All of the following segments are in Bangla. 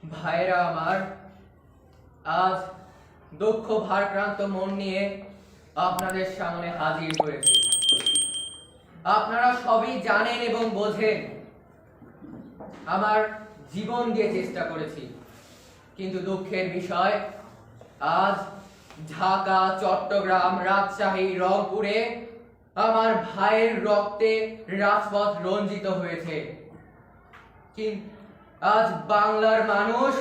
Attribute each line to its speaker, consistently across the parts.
Speaker 1: ভাইরা আমার, আজ দুঃখ ভারাক্রান্ত মন নিয়ে আপনাদের সামনে হাজির হয়েছি। আপনারা সবই জানেন এবং বোঝেন আমার জীবন দিয়ে চেষ্টা করেছি, কিন্তু দুঃখের বিষয় আজ ঢাকা, চট্টগ্রাম, রাজশাহী, রংপুরে আমার ভাইয়ের রক্তে রাজপথ রঞ্জিত হয়েছে। আজ বাংলার মানুষ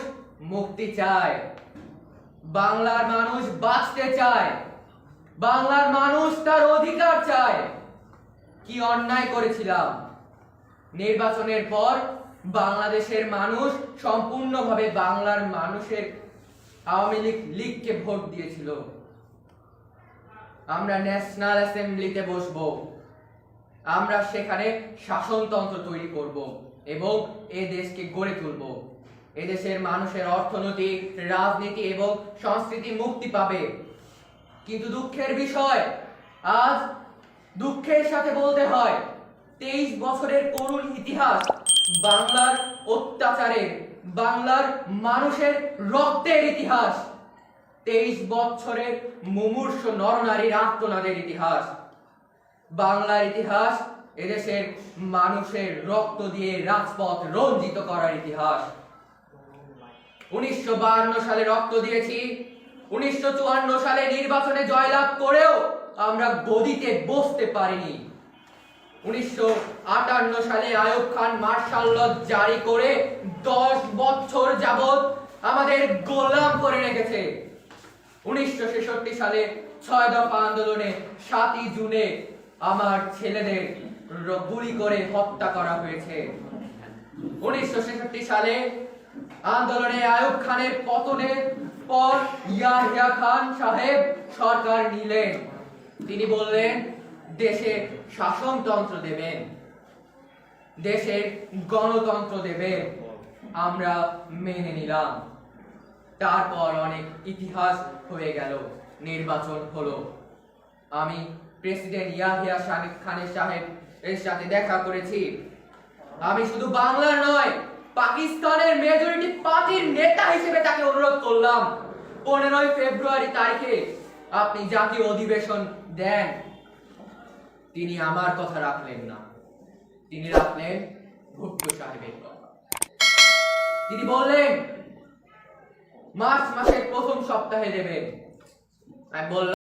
Speaker 1: মুক্তি চায়, বাংলার মানুষ বাঁচতে চায়, বাংলার মানুষ তার অধিকার চায়। কি অন্যায় করেছিলাম? নির্বাচনের পর বাংলাদেশের মানুষ সম্পূর্ণভাবে বাংলার মানুষের আওয়ামী লীগকে ভোট দিয়েছিল। আমরা ন্যাশনাল অ্যাসেম্বলিতে বসবো, আমরা সেখানে শাসনতন্ত্র তৈরি করব এবং এ দেশকে গড়ে তুলব। এদেশের মানুষের অর্থনৈতিক, রাজনীতি এবং সংস্কৃতি মুক্তি পাবে। কিন্তু দুঃখের বিষয়, আজ দুঃখের সাথে বলতে হয় 23 বছরের করুণ ইতিহাস বাংলার অত্যাচারের, বাংলার মানুষের রক্তের ইতিহাস, 23 বছরের মুমূর্ষু নরনারীর আত্মনাদের ইতিহাস, বাংলার ইতিহাস, এদেশের মানুষের রক্ত দিয়ে রাজপথ রঞ্জিত করার ইতিহাস। 1952 সালে রক্ত দিয়েছি, 1954 সালে নির্বাচনে জয়লাভ করেও আমরা গদিতে বসতে পারিনি। 1958 সালে আইয়ুব খান মার্শাল ল জারি করে 10 বছর যাবত আমাদের গোলাম করে রেখেছে। 1966 সালে 6 দফা আন্দোলনে 7ই জুনে আমার ছেলেদের গুলি করে হত্যা করা হয়েছে। 1966 সালে আন্দোলনে আইয়ুব খানের পতনের পর ইয়াহিয়া খান সাহেব সরকার নিলেন। তিনি বললেন দেশে শাসনতন্ত্র দেবেন, দেশের গণতন্ত্র দেবেন। আমরা মেনে নিলাম। তারপর অনেক ইতিহাস হয়ে গেল, নির্বাচন হলো। আমি প্রেসিডেন্ট ইয়াহিয়া খানের সাহেব এর সাথে দেখা করেছি। আমি শুধু বাংলার নয়, পাকিস্তানের মেজরিটি পার্টির নেতা হিসেবে তাকে অনুরোধ করলাম 15 ফেব্রুয়ারি তারিখে আপনি জাতীয় অধিবেশন দেন। তিনি আমার কথা রাখলেন না, তিনি রাখলেন ভুট্টো সাহেবের কথা। তিনি বললেন মার্চ মাসের প্রথম সপ্তাহে দেবেন। আমি বললাম